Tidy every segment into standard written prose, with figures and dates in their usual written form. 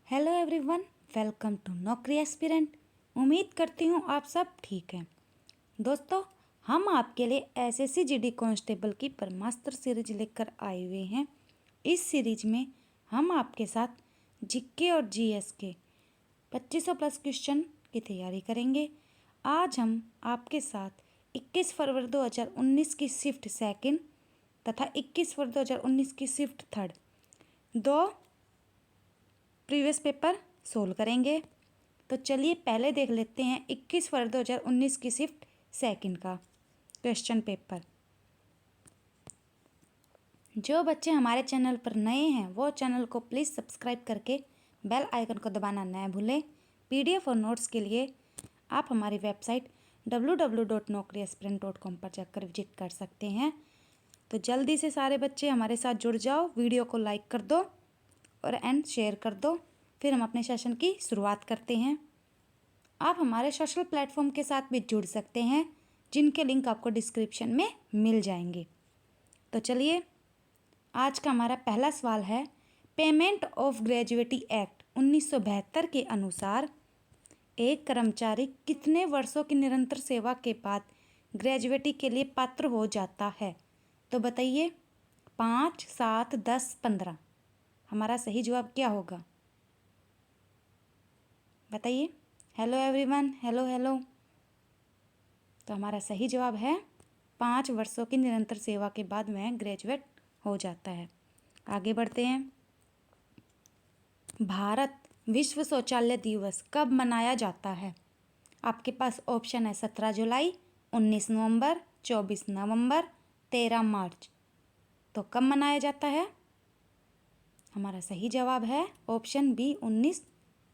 Hello everyone, welcome to नौकरी aspirant. उम्मीद करती हूँ आप सब ठीक हैं। दोस्तों, हम आपके लिए एसएससी जीडी कांस्टेबल की ब्रह्मास्त्र सीरीज लेकर आए हुए हैं। इस सीरीज में हम आपके साथ जीके और जीएस के 2500 प्लस क्वेश्चन की तैयारी करेंगे। आज हम आपके साथ 21 फरवरी 2019 की शिफ्ट सेकंड तथा 21 फरवरी 2019 की शिफ्ट थर्ड दो प्रीवियस पेपर सोल्व करेंगे। तो चलिए पहले देख लेते हैं 21 फरवरी 2019 की शिफ्ट सेकंड का क्वेश्चन पेपर। जो बच्चे हमारे चैनल पर नए हैं वो चैनल को प्लीज़ सब्सक्राइब करके बेल आइकन को दबाना न भूलें। पीडीएफ और नोट्स के लिए आप हमारी वेबसाइट www.naukriaspirant.com पर जाकर विजिट कर सकते हैं। तो जल्दी से सारे बच्चे हमारे साथ जुड़ जाओ, वीडियो को लाइक कर दो और एंड शेयर कर दो। फिर हम अपने सेशन की शुरुआत करते हैं। आप हमारे सोशल प्लेटफॉर्म के साथ भी जुड़ सकते हैं, जिनके लिंक आपको डिस्क्रिप्शन में मिल जाएंगे। तो चलिए, आज का हमारा पहला सवाल है, पेमेंट ऑफ ग्रेजुएटी एक्ट 1972 के अनुसार एक कर्मचारी कितने वर्षों की निरंतर सेवा के बाद ग्रेजुएटी के लिए पात्र हो जाता है? तो बताइए, 5, 7, 10, 15। हमारा सही जवाब क्या होगा? बताइए। Hello everyone, hello hello. तो हमारा सही जवाब है 5 वर्षों की निरंतर सेवा के बाद वह ग्रेजुएट हो जाता है। आगे बढ़ते हैं। भारत विश्व शौचालय दिवस कब मनाया जाता है? आपके पास ऑप्शन है 17 जुलाई, 19 नवंबर, 24 नवंबर, 13 मार्च। तो कब मनाया जाता है? हमारा सही जवाब है ऑप्शन बी, 19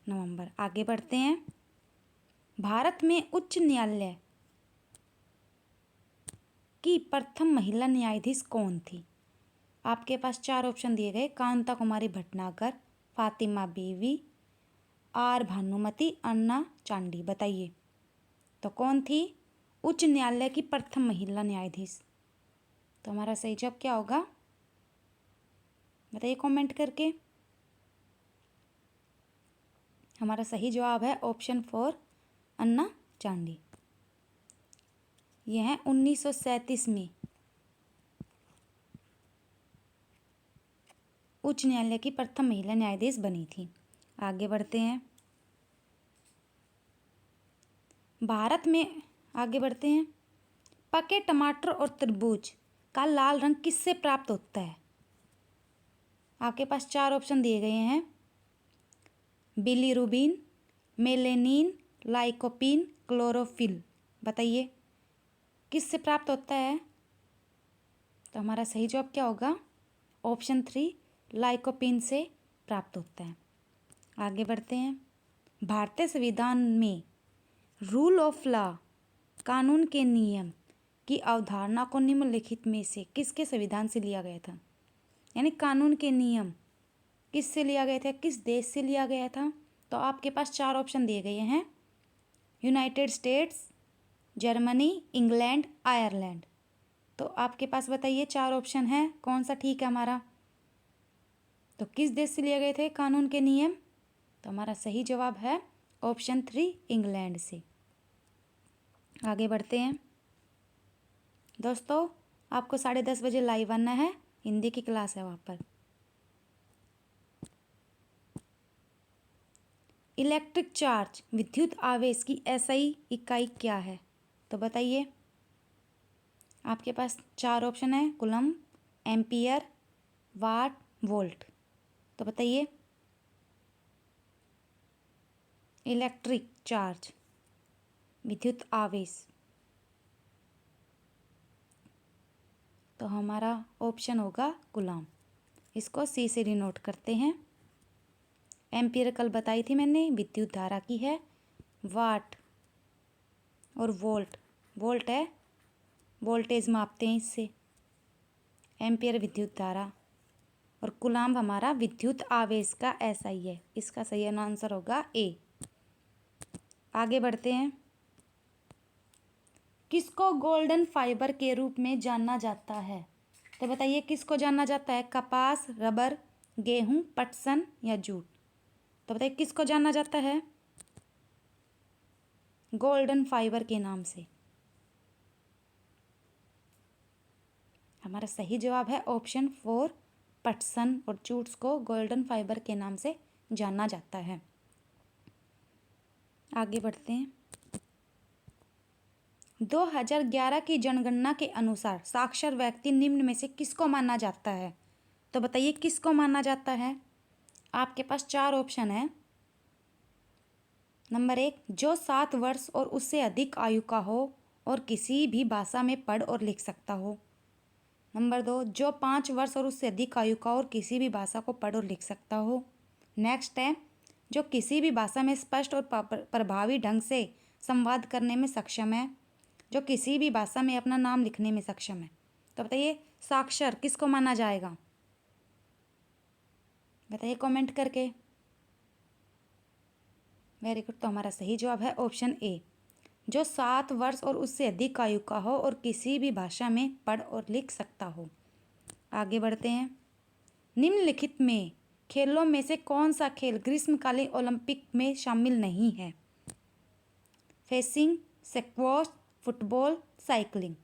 नवंबर। आगे बढ़ते हैं। भारत में उच्च न्यायालय की प्रथम महिला न्यायाधीश कौन थी? आपके पास 4 ऑप्शन दिए गए, कांता कुमारी भटनागर, फातिमा बीवी, आर भानुमति, अन्ना चांडी। बताइए, तो कौन थी उच्च न्यायालय की प्रथम महिला न्यायाधीश? तो हमारा सही जवाब क्या होगा? बताइए कमेंट करके। हमारा सही जवाब है ऑप्शन 4, अन्ना चांडी। यह 1937 में उच्च न्यायालय की प्रथम महिला न्यायाधीश बनी थी। आगे बढ़ते हैं। भारत में आगे बढ़ते हैं। पके टमाटर और तरबूज का लाल रंग किससे प्राप्त होता है? आपके पास 4 ऑप्शन दिए गए हैं, बिलीरुबिन, मेलेनिन, लाइकोपीन, क्लोरोफिल। बताइए किससे प्राप्त होता है? तो हमारा सही जवाब क्या होगा? ऑप्शन 3, लाइकोपीन से प्राप्त होता है। आगे बढ़ते हैं। भारतीय संविधान में रूल ऑफ लॉ, कानून के नियम की अवधारणा को निम्नलिखित में से किसके संविधान से लिया गया था? यानी कानून के नियम किससे लिया गया था, किस देश से लिया गया था? तो आपके पास 4 ऑप्शन दिए गए हैं, United states, Germany, England, Ireland. तो आपके पास बताइए 4 ऑप्शन है, कौन सा ठीक है हमारा? तो किस देश से लिए गए थे कानून के नियम? तो हमारा सही जवाब है ऑप्शन 3, इंग्लैंड से। आगे बढ़ते हैं। दोस्तों, आपको 10:30 बजे लाइव आना है, हिंदी की क्लास है वहाँ पर। इलेक्ट्रिक चार्ज, विद्युत आवेश की एसआई इकाई क्या है? तो बताइए। आपके पास 4 ऑप्शन है, कूलम, एम्पियर, वाट, वोल्ट। तो बताइए। इलेक्ट्रिक चार्ज, विद्युत आवेश, तो हमारा ऑप्शन होगा कूलम। इसको सी से डिनोट करते हैं। एम्पियर कल बताई थी मैंने, विद्युत धारा की है। वाट और वोल्ट, वोल्ट है वोल्टेज मापते हैं इससे। एम्पियर विद्युत धारा और कूलम्ब हमारा विद्युत आवेश का एसआई है। इसका सही आंसर होगा ए। आगे बढ़ते हैं। किसको गोल्डन फाइबर के रूप में जाना जाता है? तो बताइए किसको जाना जाता है? कपास, रबर, गेहूं, पटसन या जूट। तो बताइए किसको जाना जाता है? गोल्डन फाइबर के नाम से। हमारा सही जवाब है ऑप्शन 4, पटसन और जूट्स को गोल्डन फाइबर के नाम से जाना जाता है। आगे बढ़ते हैं। 2011 की जनगणना के अनुसार साक्षर व्यक्ति निम्न में से किसको माना जाता है? तो बताइए किसको माना जाता है? आपके पास 4 ऑप्शन है। नंबर 1, जो 7 वर्ष और उससे अधिक आयु का हो और किसी भी भाषा में पढ़ और लिख सकता हो। नंबर 2, जो 5 वर्ष और उससे अधिक आयु का और किसी भी भाषा को पढ़ और लिख सकता हो। नेक्स्ट है, जो किसी भी भाषा में स्पष्ट और प्रभावी ढंग से संवाद करने में सक्षम है। जो किसी भी भाषा में अपना नाम लिखने में सक्षम है। तो बताइए साक्षर किसको माना जाएगा? बताइए कमेंट करके। Very good. तो हमारा सही जवाब है ऑप्शन ए, जो 7 वर्ष और उससे अधिक आयु का हो और किसी भी भाषा में पढ़ और लिख सकता हो। आगे बढ़ते हैं। निम्नलिखित में खेलों में से कौन सा खेल ग्रीष्मकालीन ओलंपिक में शामिल नहीं है? Fencing, squash, football, cycling.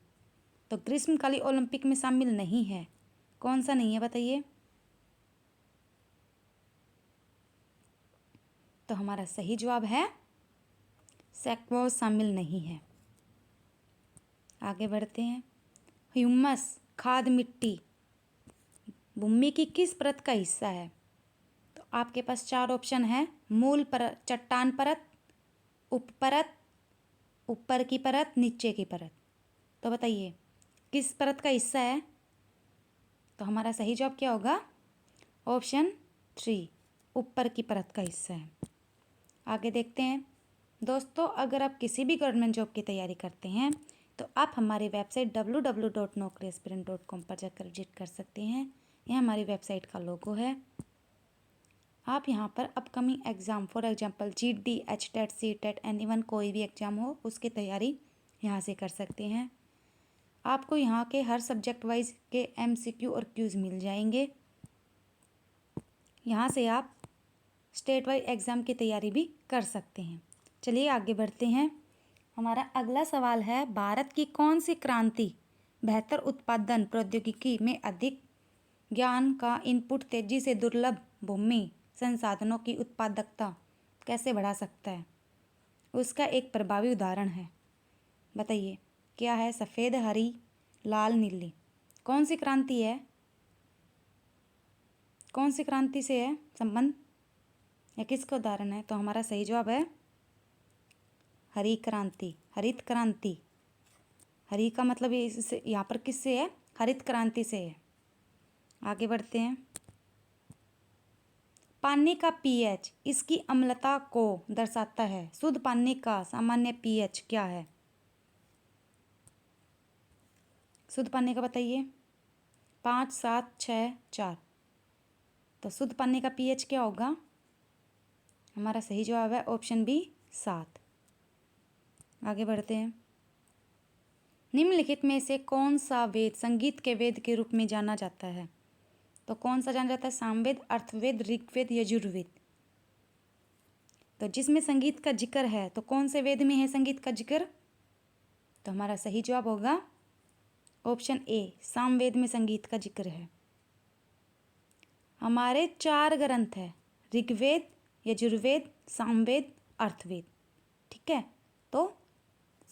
तो ग्रीष्मकालीन ओलंपिक में शामिल नहीं है। कौन सा नहीं है बताइए? तो हमारा सही जवाब है स्क्वॉश शामिल नहीं है। आगे बढ़ते हैं। ह्यूमस, खाद मिट्टी, भूमि की किस परत का हिस्सा है? तो आपके पास 4 ऑप्शन है। मूल परत, चट्टान परत, उप परत, ऊपर की परत, नीचे की परत। तो बताइए किस परत का हिस्सा है? तो हमारा सही जवाब क्या होगा? ऑप्शन 3, ऊपर की परत का हिस्सा है। आगे देखते हैं। दोस्तों, अगर आप किसी भी गवर्नमेंट जॉब की तैयारी करते हैं तो आप हमारी वेबसाइट www.naukriaspirant.com पर जाकर विजिट कर सकते हैं। यह हमारी वेबसाइट का लोगो है। आप यहाँ पर upcoming exam, for example GD, HTET, CTET, anyone कोई भी एग्ज़ाम हो उसकी तैयारी यहाँ से कर सकते हैं। आपको यहाँ के हर सब्जेक्ट वाइज के MCQ और क्यूज़ मिल जाएंगे। यहाँ से आप स्टेट वाइज एग्ज़ाम की तैयारी भी कर सकते हैं। चलिए आगे बढ़ते हैं। हमारा अगला सवाल है, भारत की कौन सी क्रांति बेहतर उत्पादन प्रौद्योगिकी में अधिक ज्ञान का इनपुट, तेजी से दुर्लभ भूमि संसाधनों की उत्पादकता कैसे बढ़ा सकता है? उसका एक प्रभावी उदाहरण है। बताइए क्या है? सफ़ेद, हरी, लाल, नीली। कौन सी क्रांति है? कौन सी क्रांति से है संबंध या किसका उदाहरण है? तो हमारा सही जवाब है हरी क्रांति, हरित क्रांति। हरी का मतलब इससे यहाँ पर किससे है? हरित क्रांति से है। आगे बढ़ते हैं। पानी का pH इसकी अम्लता को दर्शाता है। शुद्ध पानी का सामान्य pH क्या है? शुद्ध पानी का बताइए। 5, 7, 6, 4। तो शुद्ध पानी का pH क्या होगा? हमारा सही जवाब है ऑप्शन बी, 7। आगे बढ़ते हैं। निम्नलिखित में से कौन सा वेद संगीत के वेद के रूप में जाना जाता है? तो कौन सा जाना जाता है? सामवेद, अर्थवेद, ऋग्वेद, यजुर्वेद। तो जिसमें संगीत का जिक्र है तो कौन से वेद में है संगीत का जिक्र? तो हमारा सही जवाब होगा ऑप्शन ए, सामवेद में संगीत का जिक्र है। हमारे 4 ग्रंथ है, ऋग्वेद, यजुर्वेद, सामवेद, अर्थवेद। ठीक है, तो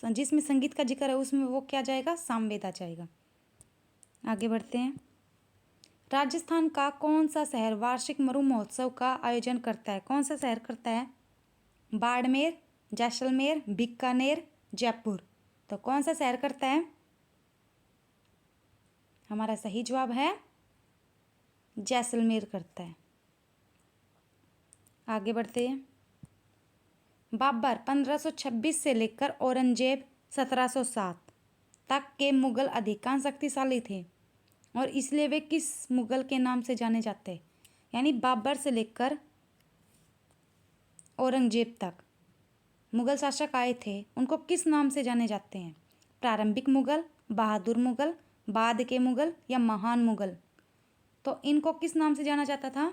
जिसमें संगीत का जिक्र है उसमें वो क्या जाएगा? सामवेद आ जाएगा। आगे बढ़ते हैं। राजस्थान का कौन सा शहर वार्षिक मरु महोत्सव का आयोजन करता है? कौन सा शहर करता है? बाड़मेर, जैसलमेर, बीकानेर, जयपुर। तो कौन सा शहर करता है? हमारा सही जवाब है जैसलमेर करता है। आगे बढ़ते हैं। बाबर 1526 से लेकर औरंगजेब 1707 तक के मुगल अधिकांश शक्तिशाली थे और इसलिए वे किस मुगल के नाम से जाने जाते हैं? यानी बाबर से लेकर औरंगजेब तक मुगल शासक आए थे, उनको किस नाम से जाने जाते हैं? प्रारंभिक मुगल, बहादुर मुगल, बाद के मुगल या महान मुगल? तो इनको किस नाम से जाना जाता था?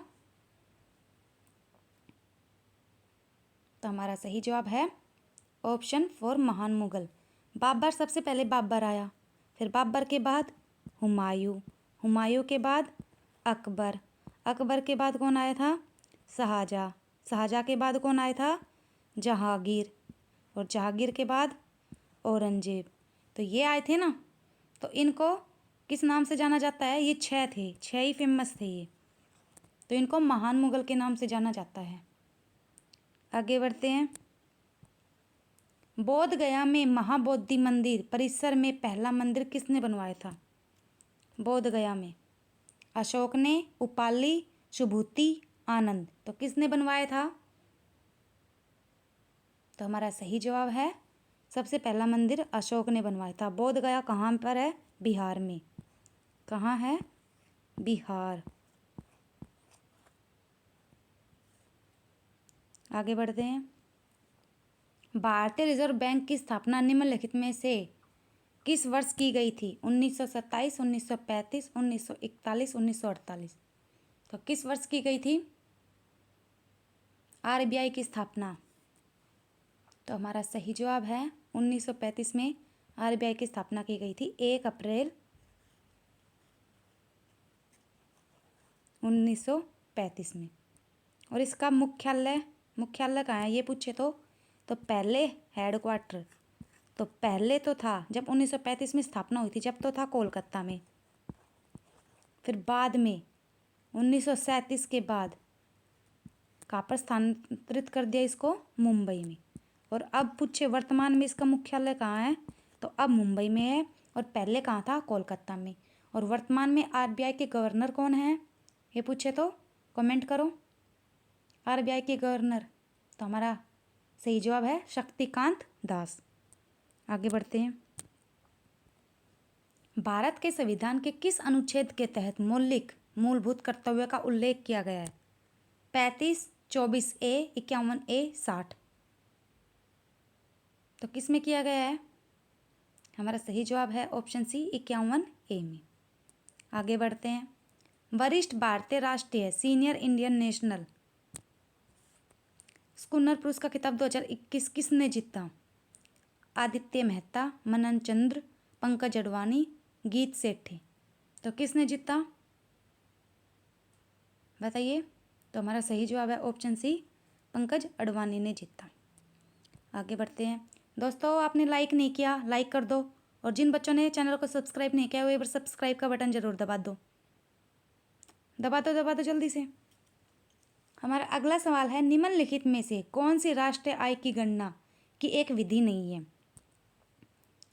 तो हमारा सही जवाब है ऑप्शन 4 महान मुगल। बाबर, सबसे पहले बाबर आया, फिर बाबर के बाद हुमायूं, हुमायूं के बाद अकबर, अकबर के बाद कौन आया था? शाहजहाँ, शाहजहाँ के बाद कौन आया था? जहांगीर, और जहांगीर के बाद औरंगजेब। तो ये आए थे ना, तो इनको किस नाम से जाना जाता है? ये 6 थे, 6 ही फेमस थे ये, तो इनको महान मुगल के नाम से जाना जाता है। आगे बढ़ते हैं। बोध गया में महाबोधि मंदिर परिसर में पहला मंदिर किसने बनवाया था? बोध गया में अशोक ने, उपाली, सुबूति, आनंद। तो किसने बनवाया था? तो हमारा सही जवाब है सबसे पहला मंदिर अशोक ने बनवाया था। बोध गया कहाँ पर है? बिहार में। कहाँ है? बिहार। आगे बढ़ते हैं। भारतीय रिजर्व बैंक की स्थापना निम्नलिखित में से किस वर्ष की गई थी? 1927, 1935, 1941, 1948। तो किस वर्ष की गई थी आरबीआई की स्थापना? तो हमारा सही जवाब है 1935 में आरबीआई की स्थापना की गई थी, 1 अप्रैल 1935 में। और इसका मुख्यालय कहाँ है ये पूछे तो पहले हेडक्वार्टर, तो पहले तो था जब 1935 में स्थापना हुई थी, जब तो था कोलकाता में, फिर बाद में 1937 के बाद कहाँ पर स्थानांतरित कर दिया इसको? मुंबई में। और अब पूछे वर्तमान में इसका मुख्यालय कहाँ है, तो अब मुंबई में है, और पहले कहाँ था? कोलकाता में। और वर्तमान में आरबीआई के गवर्नर कौन है ये पूछे तो कमेंट करो। आरबीआई के गवर्नर, तो हमारा सही जवाब है शक्तिकांत दास। आगे बढ़ते हैं। भारत के संविधान के किस अनुच्छेद के तहत मौलिक मूलभूत कर्तव्य का उल्लेख किया गया है? 35, 24A, 51A, 60। तो किस में किया गया है? हमारा सही जवाब है ऑप्शन सी 51A में। आगे बढ़ते हैं। वरिष्ठ भारतीय राष्ट्रीय सीनियर इंडियन नेशनल स्कूनर पुरस्कार का खिताब 2021 किसने जीता? आदित्य मेहता, मनन चंद्र, पंकज अडवाणी, गीत सेठी। तो किसने जीता बताइए? तो हमारा सही जवाब है ऑप्शन सी पंकज अडवाणी ने जीता। आगे बढ़ते हैं। दोस्तों आपने लाइक नहीं किया, लाइक कर दो, और जिन बच्चों ने चैनल को सब्सक्राइब नहीं किया वो एक बार सब्सक्राइब का बटन जरूर दबा दो, दबा दो जल्दी से। हमारा अगला सवाल है, निम्नलिखित में से कौन सी राष्ट्रीय आय की गणना की एक विधि नहीं है?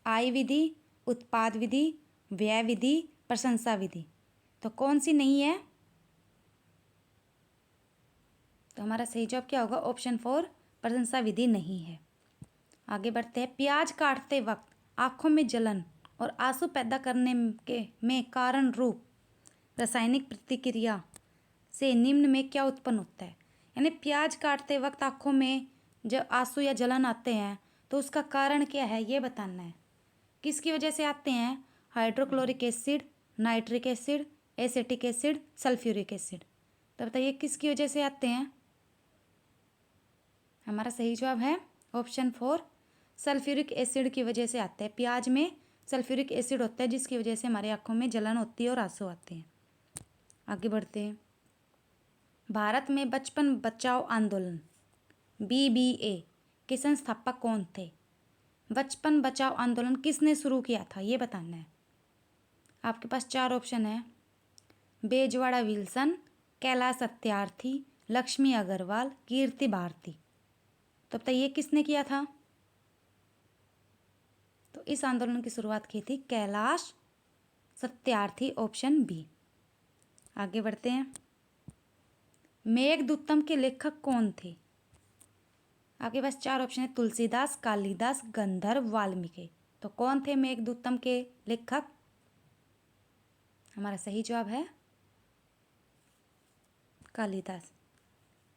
आय विधि, उत्पाद विधि, व्यय विधि, प्रशंसा विधि। तो कौन सी नहीं है? तो हमारा सही जवाब क्या होगा? ऑप्शन 4 प्रशंसा विधि नहीं है। आगे बढ़ते हैं। प्याज काटते वक्त आंखों में जलन और आंसू पैदा करने में कारण रूप रासायनिक प्रतिक्रिया से निम्न में क्या उत्पन्न होता है? यानी प्याज काटते वक्त आंखों में जब आंसू या जलन आते हैं तो उसका कारण क्या है ये बताना है। किसकी वजह से आते हैं? Hydrochloric acid, nitric acid, acetic acid, sulphuric acid. तो बताइए किसकी वजह से आते हैं? हमारा सही जवाब है ऑप्शन 4 सल्फ्यूरिक एसिड की वजह से आते हैं। प्याज में सल्फ्यूरिक एसिड होता है जिसकी वजह से हमारी आंखों में जलन होती है और आंसू आते हैं। आगे बढ़ते हैं। भारत में बचपन बचाओ आंदोलन BBA के संस्थापक कौन थे? बचपन बचाओ आंदोलन किसने शुरू किया था ये बताना है। आपके पास 4 ऑप्शन है, बेजवाड़ा विल्सन, कैलाश सत्यार्थी, लक्ष्मी अग्रवाल, कीर्ति भारती। तो बताइए किसने किया था? तो इस आंदोलन की शुरुआत की थी कैलाश सत्यार्थी, ऑप्शन बी। आगे बढ़ते हैं। मेघदूतम के लेखक कौन थे? आगे बस 4 ऑप्शन है, तुलसीदास, कालिदास, गंधर्व, वाल्मीकि। तो कौन थे मेघदूतम के लेखक? हमारा सही जवाब है कालिदास।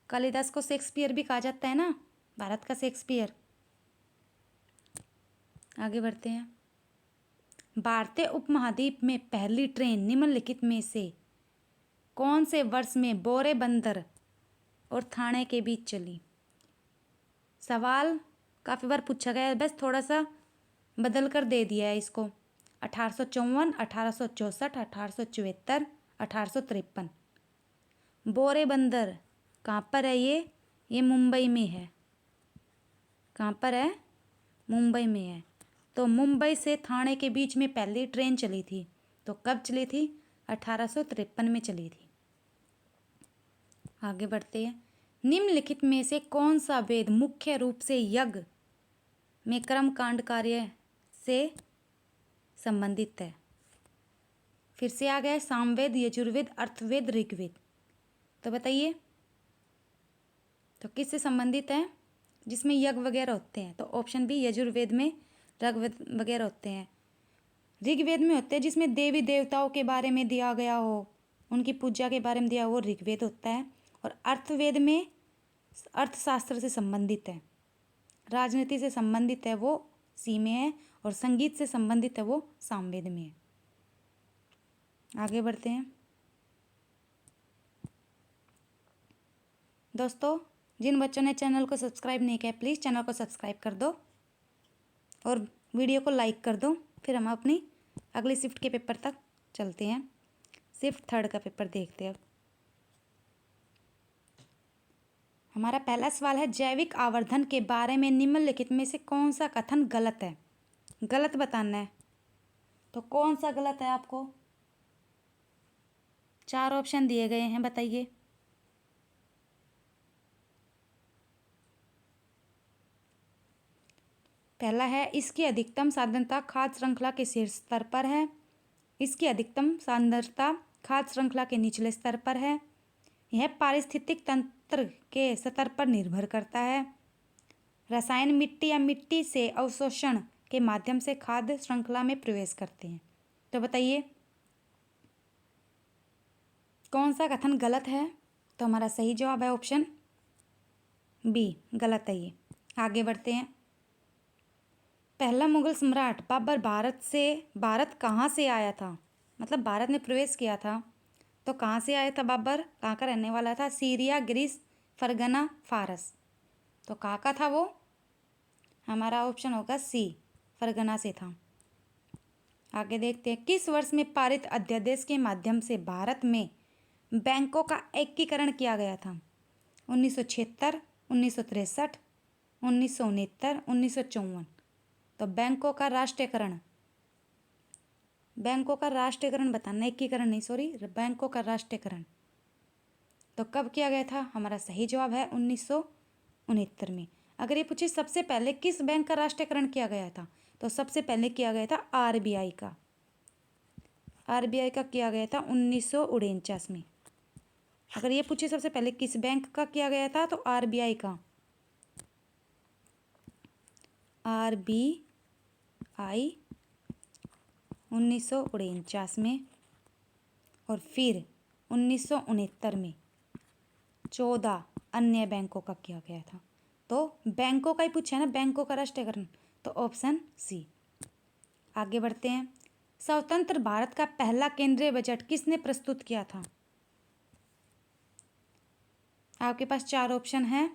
कालिदास को शेक्सपियर भी कहा जाता है ना, भारत का शेक्सपियर। आगे बढ़ते हैं। भारतीय उपमहाद्वीप में पहली ट्रेन निम्नलिखित में से कौन से वर्ष में बोरे बंदर और थाने के बीच चली? सवाल काफ़ी बार पूछा गया है, बस थोड़ा सा बदल कर दे दिया है इसको। 1854, 1864, 1874, 1853। बोरे बंदर कहाँ पर है ये मुंबई में है। कहाँ पर है? मुंबई में है। तो मुंबई से ठाणे के बीच में पहली ट्रेन चली थी, तो कब चली थी? 1853 में चली थी। आगे बढ़ते हैं। निम्नलिखित में से कौन सा वेद मुख्य रूप से यज्ञ में कर्मकांड कार्य से संबंधित है? फिर से आ गया है सामवेद, यजुर्वेद, अर्थवेद, ऋग्वेद। तो बताइए, तो किससे संबंधित है? जिसमें यज्ञ वगैरह होते हैं। तो ऑप्शन बी, यजुर्वेद में ऋग्वेद वगैरह होते हैं। ऋग्वेद में होते हैं जिसमें देवी देवताओं के बारे में दिया गया हो, उनकी पूजा के बारे में दिया हो, वो ऋग्वेद होता है। और अर्थवेद में अर्थशास्त्र से संबंधित है, राजनीति से संबंधित है, वो सी में है। और संगीत से संबंधित है, वो सामवेद में है। आगे बढ़ते हैं दोस्तों। जिन बच्चों ने चैनल को सब्सक्राइब नहीं किया, प्लीज़ चैनल को सब्सक्राइब कर दो और वीडियो को लाइक कर दो। फिर हम अपनी अगली शिफ्ट के पेपर तक चलते हैं। शिफ्ट थर्ड का पेपर देखते हैं अब। हमारा पहला सवाल है, जैविक आवर्धन के बारे में निम्नलिखित में से कौन सा कथन गलत है? गलत बताना है। तो कौन सा गलत है आपको? 4 ऑप्शन दिए गए हैं, बताइए। पहला है, इसकी अधिकतम सांद्रता खाद्य श्रृंखला के शीर्ष स्तर पर है। इसकी अधिकतम सांद्रता खाद्य श्रृंखला के निचले स्तर पर है। यह पारिस्थितिक तंत्र के स्तर पर निर्भर करता है। रसायन मिट्टी या मिट्टी से अवशोषण के माध्यम से खाद्य श्रृंखला में प्रवेश करते हैं। तो बताइए कौन सा कथन गलत है? तो हमारा सही जवाब है ऑप्शन बी, गलत है ये। आगे बढ़ते हैं। पहला मुगल सम्राट बाबर भारत कहाँ से आया था? मतलब भारत में प्रवेश किया था, तो कहाँ से आया था बाबर? कहाँ का रहने वाला था? सीरिया, ग्रीस, फरगना, फारस। तो कहाँ का था वो? हमारा ऑप्शन होगा सी, फरगना से था। आगे देखते हैं। किस वर्ष में पारित अध्यादेश के माध्यम से भारत में बैंकों का एकीकरण किया गया था? 1976, 1963, 1969, 1954। तो बैंकों का राष्ट्रीयकरण बताना, एकीकरण नहीं, सॉरी, बैंकों का राष्ट्रीयकरण तो कब किया गया था? हमारा सही जवाब है 1969 में। अगर ये पूछे सबसे पहले किस बैंक का राष्ट्रीयकरण किया गया था, तो सबसे पहले किया गया था आरबीआई का। आरबीआई का किया गया था 1949 में। अगर ये पूछे सबसे पहले किस बैंक का किया गया था, तो आरबीआई का। आरबीआई 1949 में। और फिर 1969 में 14 अन्य बैंकों का किया गया था। तो बैंकों का ही पूछा है ना, बैंकों का राष्ट्रीयकरण, तो ऑप्शन सी। आगे बढ़ते हैं। स्वतंत्र भारत का पहला केंद्रीय बजट किसने प्रस्तुत किया था? आपके पास 4 ऑप्शन हैं।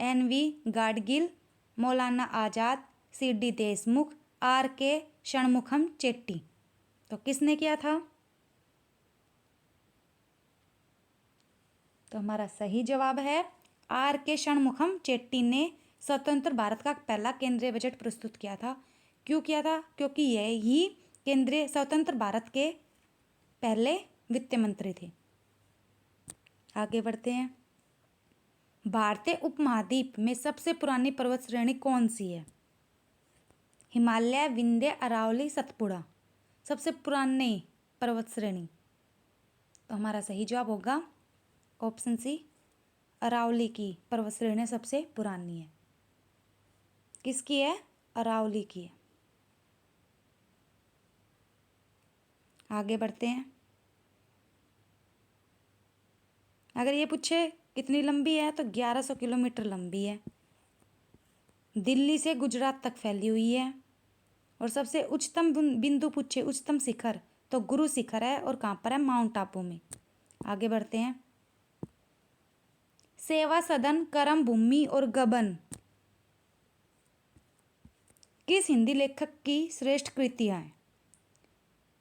NV. Gadgil, Maulana Azad, CD. Deshmukh, R K. Shanmukham Chetty. तो किसने किया था? तो हमारा सही जवाब है आर.के. षणमुखम चेट्टी ने स्वतंत्र भारत का पहला केंद्रीय बजट प्रस्तुत किया था। क्यों किया था? क्योंकि यही केंद्रीय स्वतंत्र भारत के पहले वित्त मंत्री थे। आगे बढ़ते हैं। भारतीय उपमहाद्वीप में सबसे पुरानी पर्वत श्रेणी कौन सी है? हिमालय, विंध्य, अरावली, सतपुड़ा। सबसे पुरानी पर्वत श्रेणी, तो हमारा सही जवाब होगा ऑप्शन सी, अरावली की पर्वत श्रेणी सबसे पुरानी है। किसकी है? अरावली की है। आगे बढ़ते हैं। अगर ये पूछे कितनी लंबी है, तो 1100 किलोमीटर लंबी है। दिल्ली से गुजरात तक फैली हुई है। और सबसे उच्चतम बिंदु पूछे, उच्चतम शिखर, तो गुरु शिखर है। और कहाँ पर है? माउंट आबू में। आगे बढ़ते हैं। सेवा सदन, करम भूमि और गबन किस हिंदी लेखक की श्रेष्ठ कृतियां हैं?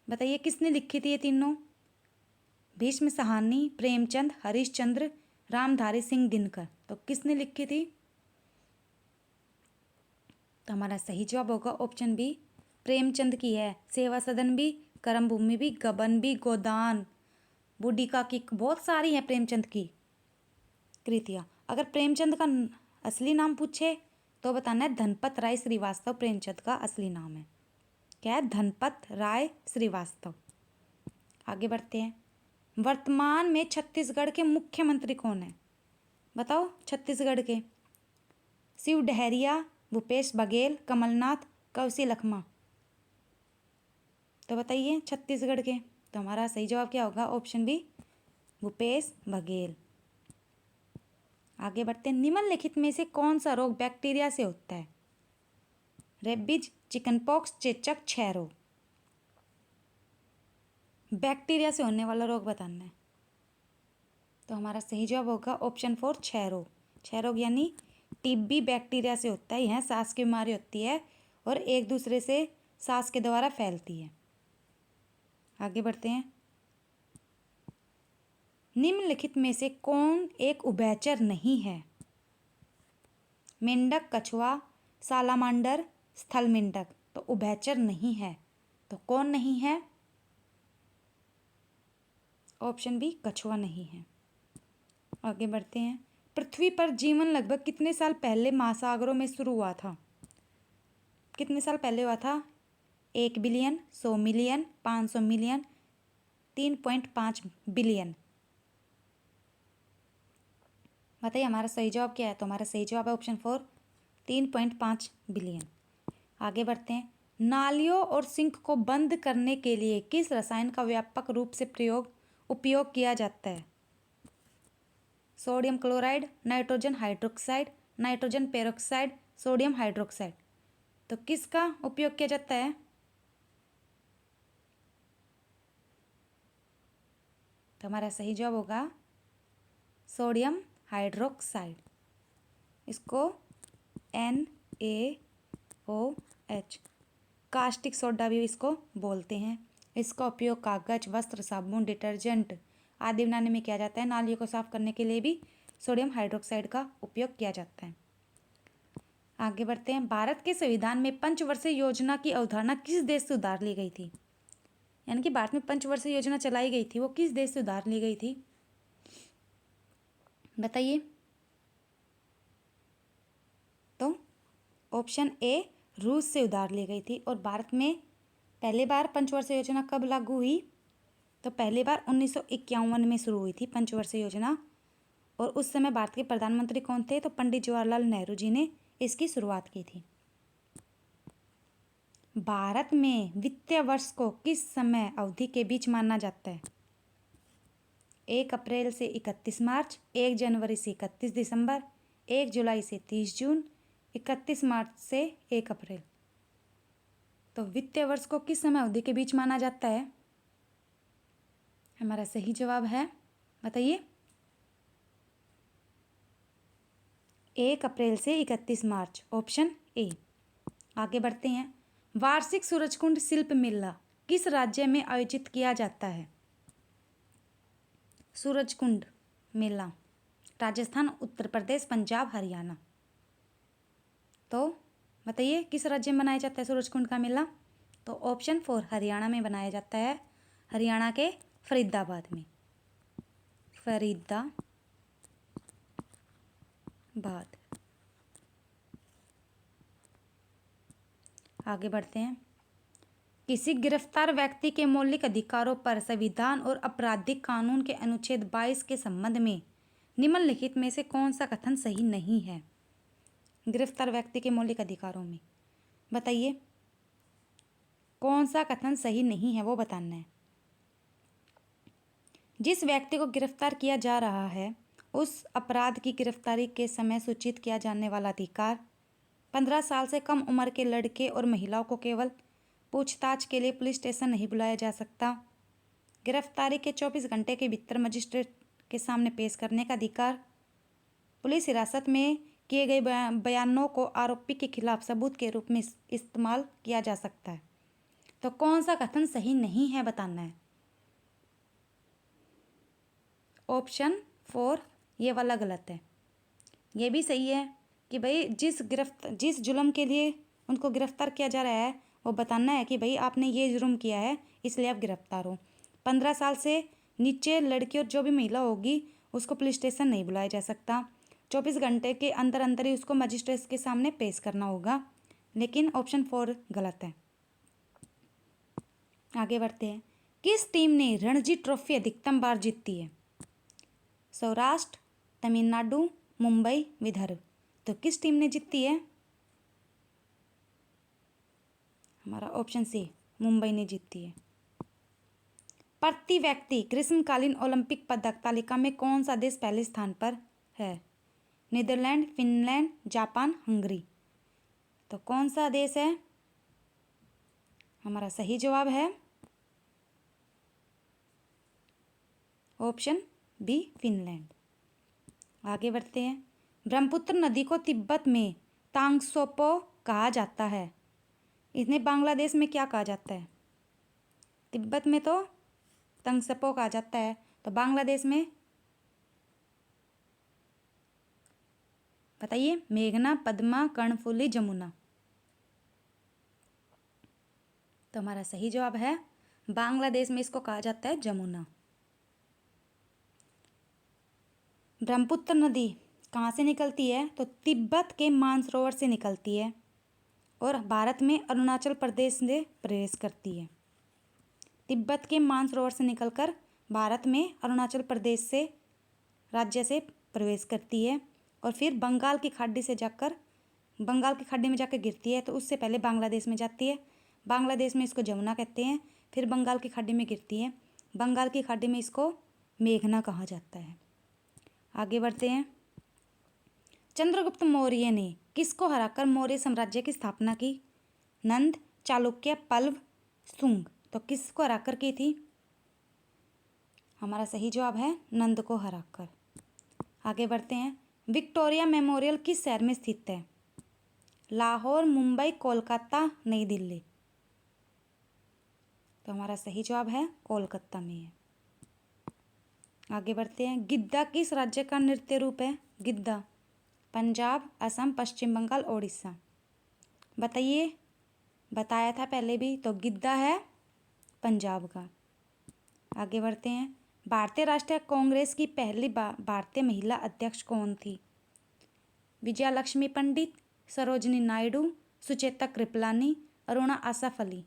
बताइए किसने लिखी थी ये तीनों? भीष्म साहनी, प्रेमचंद, हरिश्चंद्र, रामधारी सिंह दिनकर। तो किसने लिखी थी? तो हमारा सही जवाब होगा ऑप्शन बी, प्रेमचंद की है। सेवा सदन भी, करम भूमि भी, गबन भी, गोदान, बूढ़ी का की, बहुत सारी हैं प्रेमचंद की कृतियाँ। अगर प्रेमचंद का असली नाम पूछे तो बताना है धनपत राय श्रीवास्तव प्रेमचंद का असली नाम है। क्या है? धनपत राय श्रीवास्तव। आगे बढ़ते हैं। वर्तमान में छत्तीसगढ़ के मुख्यमंत्री कौन है? बताओ छत्तीसगढ़ के। शिव डहरिया, भूपेश बघेल, कमलनाथ, कवसी लखमा। तो बताइए छत्तीसगढ़ के। तो हमारा सही जवाब क्या होगा? Option B, Bhupesh Baghel. आगे बढ़ते हैं। निम्नलिखित में से कौन सा रोग बैक्टीरिया से होता है? रेबीज, चिकनपॉक्स, चेचक, क्षय रोग। बैक्टीरिया से होने वाला रोग बताना है। तो हमारा सही जवाब होगा ऑप्शन 4, क्षय रोग। क्षय रोग यानी टीबी बैक्टीरिया से होता है। यह सांस की बीमारी होती है और एक दूसरे से सांस के द्वारा फैलती है। आगे बढ़ते हैं। निम्नलिखित में से कौन एक उभयचर नहीं है? मेंढक, कछुआ, सालामांडर, स्थल मेंढक। तो उभयचर नहीं है तो कौन नहीं है? ऑप्शन बी, कछुआ नहीं है। आगे बढ़ते हैं। पृथ्वी पर जीवन लगभग कितने साल पहले महासागरों में शुरू हुआ था? कितने साल पहले हुआ था? 1 बिलियन, 100 मिलियन, 500 मिलियन, 3.5 बिलियन। बताइए हमारा सही जवाब क्या है? तो हमारा सही जवाब है ऑप्शन 4, 3.5 बिलियन। आगे बढ़ते हैं। नालियों और सिंक को बंद करने के लिए किस रसायन का व्यापक रूप से उपयोग किया जाता है? Sodium chloride, nitrogen hydroxide, nitrogen peroxide, sodium hydroxide. तो किसका उपयोग किया जाता है? तो हमारा सही जवाब होगा सोडियम हाइड्रोक्साइड। इसको NaOH, कास्टिक सोडा भी इसको बोलते हैं। इसका उपयोग कागज, वस्त्र, साबुन, डिटर्जेंट आदि बनाने में किया जाता है। नालियों को साफ करने के लिए भी सोडियम हाइड्रोक्साइड का उपयोग किया जाता है। आगे बढ़ते हैं। भारत के संविधान में पंचवर्षीय योजना की अवधारणा किस देश से उधार ली गई थी? यानी कि भारत में पंचवर्षीय योजना चलाई गई थी, वो किस देश से उधार ली गई थी? बताइए। तो ऑप्शन ए, रूस से उधार ली गई थी। और भारत में पहली बार पंचवर्षीय योजना कब लागू हुई? तो पहली बार 1951 में शुरू हुई थी पंचवर्षीय योजना। और उस समय भारत के प्रधानमंत्री कौन थे? तो पंडित जवाहरलाल नेहरू जी ने इसकी शुरुआत की थी। भारत में वित्तीय वर्ष को किस समय अवधि के बीच माना जाता है? 1 अप्रैल से 31 मार्च, 1 जनवरी से 31 दिसंबर, 1 जुलाई से 30 जून, 31 मार्च से 1 अप्रैल। तो वित्तीय वर्ष को किस समय अवधि के बीच माना जाता है? हमारा सही जवाब है, बताइए, 1 अप्रैल से 31 मार्च, ऑप्शन ए। आगे बढ़ते हैं। वार्षिक सूरजकुंड शिल्प मेला किस राज्य में आयोजित किया जाता है? सूरजकुंड मेला राजस्थान, उत्तर प्रदेश, पंजाब, हरियाणा। तो बताइए किस राज्य में मनाया जाता है सूरजकुंड का मेला? तो ऑप्शन 4, हरियाणा में बनाया जाता है। हरियाणा के फरीदाबाद में। फरीदाबाद। आगे बढ़ते हैं। किसी गिरफ्तार व्यक्ति के मौलिक अधिकारों पर संविधान और आपराधिक कानून के अनुच्छेद 22 के संबंध में निम्नलिखित में से कौन सा कथन सही नहीं है? गिरफ्तार व्यक्ति के मौलिक अधिकारों में बताइए कौन सा कथन सही नहीं है, वो बताना है। जिस व्यक्ति को गिरफ्तार किया जा रहा है उस अपराध की गिरफ्तारी के समय सूचित किया जाने वाला अधिकार, 15 साल से कम उम्र के लड़के और महिलाओं को केवल पूछताछ के लिए पुलिस स्टेशन नहीं बुलाया जा सकता, गिरफ्तारी के 24 घंटे के भीतर मजिस्ट्रेट के सामने पेश करने का अधिकार, पुलिस हिरासत में किए गए बयानों को आरोपी के खिलाफ सबूत के रूप में इस्तेमाल किया जा सकता है। तो कौन सा कथन सही नहीं है बताना है। ऑप्शन 4 ये वाला गलत है। ये भी सही है कि भाई जिस जुल्म के लिए उनको गिरफ्तार किया जा रहा है वो बताना है कि भाई आपने ये जुर्म किया है इसलिए आप गिरफ्तार हो। 15 साल से नीचे लड़की और जो भी महिला होगी उसको पुलिस स्टेशन नहीं बुलाया जा सकता। 24 घंटे के अंदर अंदर ही उसको मजिस्ट्रेट के सामने पेश करना होगा। लेकिन ऑप्शन 4 गलत है। आगे बढ़ते हैं। किस टीम ने रणजी ट्रॉफी अधिकतम बार जीती है? सौराष्ट्र, तमिलनाडु, मुंबई, विदर्भ। तो किस टीम ने जीती है? हमारा ऑप्शन सी मुंबई ने जीती है। प्रति व्यक्ति ग्रीष्मकालीन ओलंपिक पदक तालिका में कौन सा देश पहले स्थान पर है? Netherland, Finland, Japan, Hungary. तो कौन सा देश है? हमारा सही जवाब है ऑप्शन बी फिनलैंड। आगे बढ़ते हैं। ब्रह्मपुत्र नदी को तिब्बत में तांगसोपो कहा जाता है। इन्हें बांग्लादेश में क्या कहा जाता है? तिब्बत में तो तंगसपो कहा जाता है, तो बांग्लादेश में बताइए। मेघना, पद्मा, कर्णफुली, जमुना। तो हमारा सही जवाब है बांग्लादेश में इसको कहा जाता है जमुना। ब्रह्मपुत्र नदी कहाँ से निकलती है? तो तिब्बत के मानसरोवर से निकलती है और भारत में अरुणाचल प्रदेश से प्रवेश करती है। तिब्बत के मानसरोवर से निकलकर भारत में अरुणाचल प्रदेश से राज्य से प्रवेश करती है और फिर बंगाल की खाड़ी में जाकर गिरती है। तो उससे पहले बांग्लादेश में जाती है। बांग्लादेश में इसको जमुना कहते हैं। फिर बंगाल की खाड़ी में गिरती है। बंगाल की खाड़ी में इसको मेघना कहा जाता है। आगे बढ़ते हैं। चंद्रगुप्त मौर्य ने किसको हराकर मौर्य साम्राज्य की स्थापना की? नंद, चालुक्य, पल्लव, शुंग। तो किसको हराकर की थी? हमारा सही जवाब है नंद को हराकर। आगे बढ़ते हैं। विक्टोरिया मेमोरियल किस शहर में स्थित है? लाहौर, मुंबई, कोलकाता, नई दिल्ली। तो हमारा सही जवाब है कोलकाता में है। आगे बढ़ते हैं। गिद्दा किस राज्य का नृत्य रूप है? गिद्दा पंजाब, असम, पश्चिम बंगाल, ओडिशा। बताइए। बताया था पहले भी, तो गिद्दा है पंजाब का। आगे बढ़ते हैं। भारतीय राष्ट्रीय कांग्रेस की पहली भारतीय महिला अध्यक्ष कौन थी? विजया लक्ष्मी पंडित, सरोजिनी नायडू, सुचेता कृपलानी, अरुणा आसफ अली।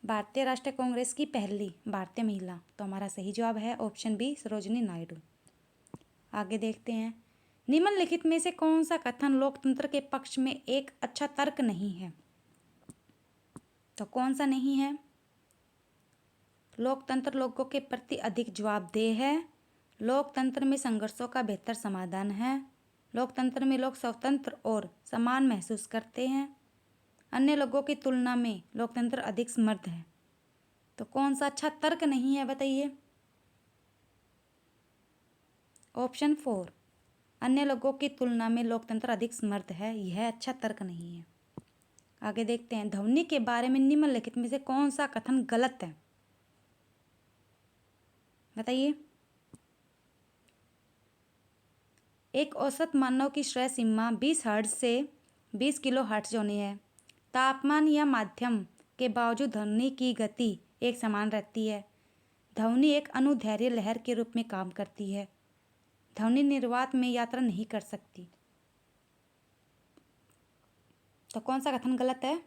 भारतीय राष्ट्रीय कांग्रेस की पहली भारतीय महिला, तो हमारा सही जवाब है ऑप्शन बी सरोजिनी नायडू। आगे देखते हैं। निम्नलिखित में से कौन सा कथन लोकतंत्र के पक्ष में एक अच्छा तर्क नहीं है? तो कौन सा नहीं है? लोकतंत्र लोगों के प्रति अधिक जवाबदेह है। लोकतंत्र में संघर्षों का बेहतर समाधान है। लोकतंत्र में लोग स्वतंत्र और समान महसूस करते हैं। अन्य लोगों की तुलना में लोकतंत्र अधिक समृद्ध है। तो कौन सा अच्छा तर्क नहीं है बताइए? ऑप्शन 4 अन्य लोगों की तुलना में लोकतंत्र अधिक समर्थ है, यह अच्छा तर्क नहीं है। आगे देखते हैं। ध्वनि के बारे में निम्नलिखित में से कौन सा कथन गलत है? बताइए। एक औसत मानव की श्रेय सीमा 20 हर्ट्ज से 20 किलो हर्ट्ज होनी है। तापमान या माध्यम के बावजूद ध्वनि की गति एक समान रहती है। ध्वनि एक अनुदैर्ध्य लहर के रूप में काम करती है। ध्वनि निर्वात में यात्रा नहीं कर सकती। तो कौन सा कथन गलत है?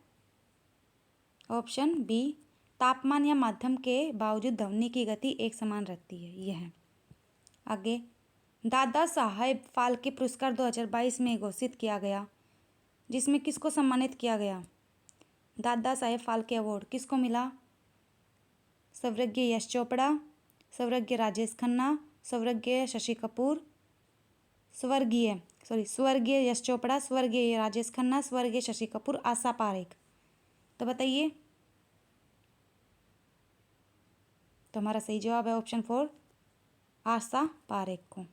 ऑप्शन बी तापमान या माध्यम के बावजूद ध्वनि की गति एक समान रहती है, यह है। आगे। दादा साहेब फाल्के पुरस्कार 2022 में घोषित किया गया, जिसमें किसको सम्मानित किया गया? दादा साहेब फाल्के अवार्ड किसको मिला? स्वर्गीय यश चोपड़ा, स्वर्गीय राजेश खन्ना, स्वर्गीय शशि कपूर, स्वर्गीय यश चोपड़ा, स्वर्गीय राजेश खन्ना, स्वर्गीय शशि कपूर, आशा पारेख। तो बताइए। तो हमारा सही जवाब है ऑप्शन 4 आशा पारेख को।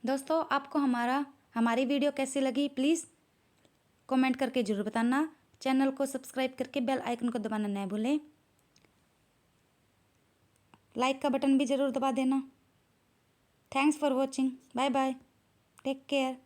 दोस्तों आपको हमारी वीडियो कैसी लगी प्लीज़ कमेंट करके ज़रूर बताना। चैनल को सब्सक्राइब करके बेल आइकन को दबाना न भूलें। लाइक का बटन भी ज़रूर दबा देना। Thanks for watching. Bye bye. Take care.